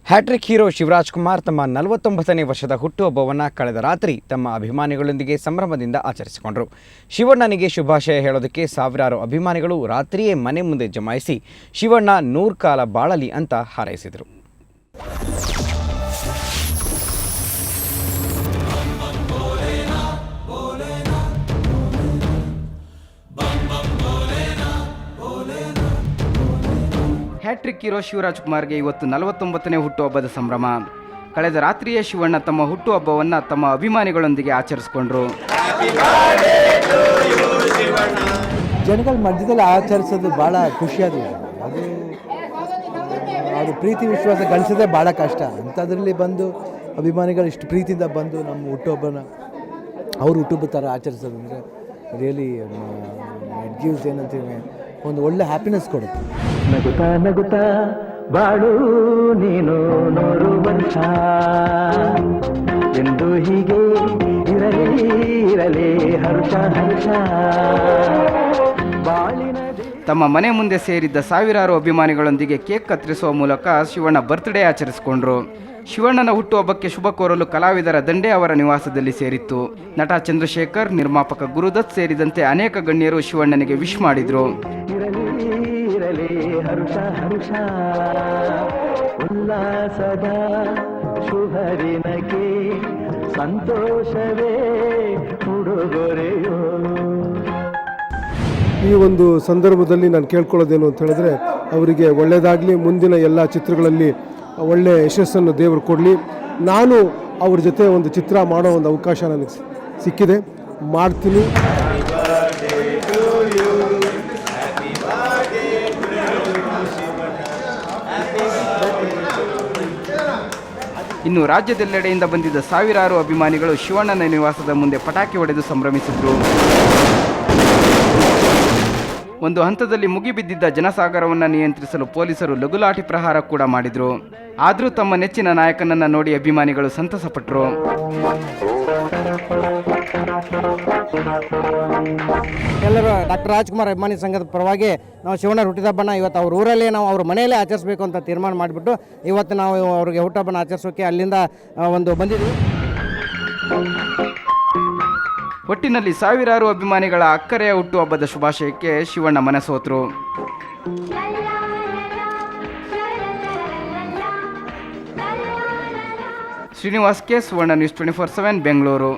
Hat trick hero Shivraj Kumar ತಮ್ಮ 49ನೇ ವರ್ಷದ ಹುಟ್ಟುಹಬ್ಬವನ್ನು ಕಳೆದ ರಾತ್ರಿ ತಮ್ಮ ಅಭಿಮಾನಿಗಳೊಂದಿಗೆ ಸಂಭ್ರಮದಿಂದ ಆಚರಿಸಿಕೊಂಡರು. ಶಿವಣ್ಣನಿಗೆ ಶುಭಾಶಯ ಹೇಳೋದಕ್ಕೆ ಸಾವಿರಾರು ಅಭಿಮಾನಿಗಳು ರಾತ್ರಿಯೇ ಮನೆ ಮುಂದೆ ಜಮಾಯಿಸಿ ಶಿವಣ್ಣ 100 ಕಾಲ ಬಾಳಲಿ ಅಂತ ಹಾರೈಸಿದರು. ಹ್ಯಾಟ್ರಿಕ್ ಹೀರೋ ಶಿವರಾಜ್ ಕುಮಾರ್ಗೆ ಇವತ್ತು 49ನೇ ಹುಟ್ಟುಹಬ್ಬದ ಸಂಭ್ರಮ. ಕಳೆದ ರಾತ್ರಿಯೇ ಶಿವಣ್ಣ ತಮ್ಮ ಹುಟ್ಟುಹಬ್ಬವನ್ನು ತಮ್ಮ ಅಭಿಮಾನಿಗಳೊಂದಿಗೆ ಆಚರಿಸಿಕೊಂಡ್ರು. ಜನಗಳ ಮಧ್ಯದಲ್ಲಿ ಆಚರಿಸೋದು ಭಾಳ ಖುಷಿಯಾದ ಅದು ಪ್ರೀತಿ ವಿಶ್ವಾಸ ಗಳಿಸೋದೇ ಭಾಳ ಕಷ್ಟ. ಅಂಥದ್ರಲ್ಲಿ ಬಂದು ಅಭಿಮಾನಿಗಳು ಇಷ್ಟು ಪ್ರೀತಿಯಿಂದ ಬಂದು ನಮ್ಮ ಹುಟ್ಟುಹಬ್ಬನ ಅವ್ರ ಹುಟ್ಟುಹಬ್ಬ ಥರ ಆಚರಿಸೋದು ಅಂದರೆ ರಿಯಲಿ ಇಟ್ ಗಿವ್ಸ್ ಏನಂತೀವಿ ಒಂದು ಒಳ್ಳೆ ಹ್ಯಾಪಿನೆಸ್ ಕೊಡುತ್ತೆ. ನಗುತ್ತಾ ನಗುತ್ತಾ ಬಾಳು ನೀನು 100 ವರ್ಷ ಎಂದು ಹೀಗೆ ಇರಲಿ ಇರಲಿ ಹರ್ಷ ಹರ್ಷ ಬಾಳಿನ. ತಮ್ಮ ಮನೆ ಮುಂದೆ ಸೇರಿದ್ದ ಸಾವಿರಾರು ಅಭಿಮಾನಿಗಳೊಂದಿಗೆ ಕೇಕ್ ಕತ್ತರಿಸುವ ಮೂಲಕ ಶಿವಣ್ಣ ಬರ್ತ್ಡೇ ಆಚರಿಸಿಕೊಂಡ್ರು. ಶಿವಣ್ಣನ ಹುಟ್ಟುಹಬ್ಬಕ್ಕೆ ಶುಭ ಕೋರಲು ಕಲಾವಿದರ ದಂಡೆ ಅವರ ನಿವಾಸದಲ್ಲಿ ಸೇರಿತ್ತು. ನಟ ಚಂದ್ರಶೇಖರ್, ನಿರ್ಮಾಪಕ ಗುರುದತ್ ಸೇರಿದಂತೆ ಅನೇಕ ಗಣ್ಯರು ಶಿವಣ್ಣನಿಗೆ ವಿಶ್ ಮಾಡಿದ್ರು. ಇರಲಿ ಹರ್ಷ ಹರ್ಷ ಉಲ್ಲಾಸದ ಶುಭ ದಿನಕ್ಕೆ ಸಂತೋಷವೇ ಉಡುಗೊರೆಯೋ. ಈ ಒಂದು ಸಂದರ್ಭದಲ್ಲಿ ನಾನು ಕೇಳ್ಕೊಳ್ಳೋದೇನು ಅಂತ ಹೇಳಿದ್ರೆ, ಅವರಿಗೆ ಒಳ್ಳೆಯದಾಗಲಿ, ಮುಂದಿನ ಎಲ್ಲ ಚಿತ್ರಗಳಲ್ಲಿ ಒಳ್ಳೆಯ ಯಶಸ್ಸನ್ನು ದೇವರು ಕೊಡಲಿ. ನಾನು ಅವ್ರ ಜೊತೆ ಒಂದು ಚಿತ್ರ ಮಾಡೋ ಒಂದು ಅವಕಾಶ ನನಗೆ ಸಿಕ್ಕಿದೆ, ಮಾಡ್ತೀನಿ. ಇನ್ನು ರಾಜ್ಯದೆಲ್ಲೆಡೆಯಿಂದ ಬಂದಿದ್ದ ಸಾವಿರಾರು ಅಭಿಮಾನಿಗಳು ಶಿವಣ್ಣನ ನಿವಾಸದ ಮುಂದೆ ಪಟಾಕಿ ಹೊಡೆದು ಸಂಭ್ರಮಿಸಿದ್ರು. ಒಂದು ಹಂತದಲ್ಲಿ ಮುಗಿಬಿದ್ದಿದ್ದ ಜನಸಾಗರವನ್ನು ನಿಯಂತ್ರಿಸಲು ಪೊಲೀಸರು ಲಘುಲಾಠಿ ಪ್ರಹಾರ ಕೂಡ ಮಾಡಿದ್ರು. ಆದರೂ ತಮ್ಮ ನೆಚ್ಚಿನ ನಾಯಕನನ್ನ ನೋಡಿ ಅಭಿಮಾನಿಗಳು ಸಂತಸಪಟ್ಟರು. ಎಲ್ಲರೂ ಡಾಕ್ಟರ್ ರಾಜ್ಕುಮಾರ್ ಅಭಿಮಾನಿ ಸಂಘದ ಪರವಾಗಿ ನಾವು ಶಿವಣ್ಣ ಹುಟ್ಟಿದಬ್ಬನ ಇವತ್ತು ಅವ್ರ ಊರಲ್ಲೇ ನಾವು ಅವ್ರ ಮನೆಯಲ್ಲೇ ಆಚರಿಸಬೇಕು ಅಂತ ತೀರ್ಮಾನ ಮಾಡಿಬಿಟ್ಟು ಇವತ್ತು ನಾವು ಅವ್ರಿಗೆ ಹುಟ್ಟುಹಬ್ಬನ ಆಚರಿಸೋಕೆ ಅಲ್ಲಿಂದ ಒಂದು ಬಂದಿದ್ವಿ. ಒಟ್ಟಿನಲ್ಲಿ ಸಾವಿರಾರು ಅಭಿಮಾನಿಗಳ ಅಕ್ಕರೆಯ ಹುಟ್ಟುಹಬ್ಬದ ಶುಭಾಶಯಕ್ಕೆ ಶಿವಣ್ಣ ಮನಸೋತರು. ಶ್ರೀನಿವಾಸ್ ಕೆ, ಸುವರ್ಣ ನ್ಯೂಸ್ 24/7 ಬೆಂಗಳೂರು.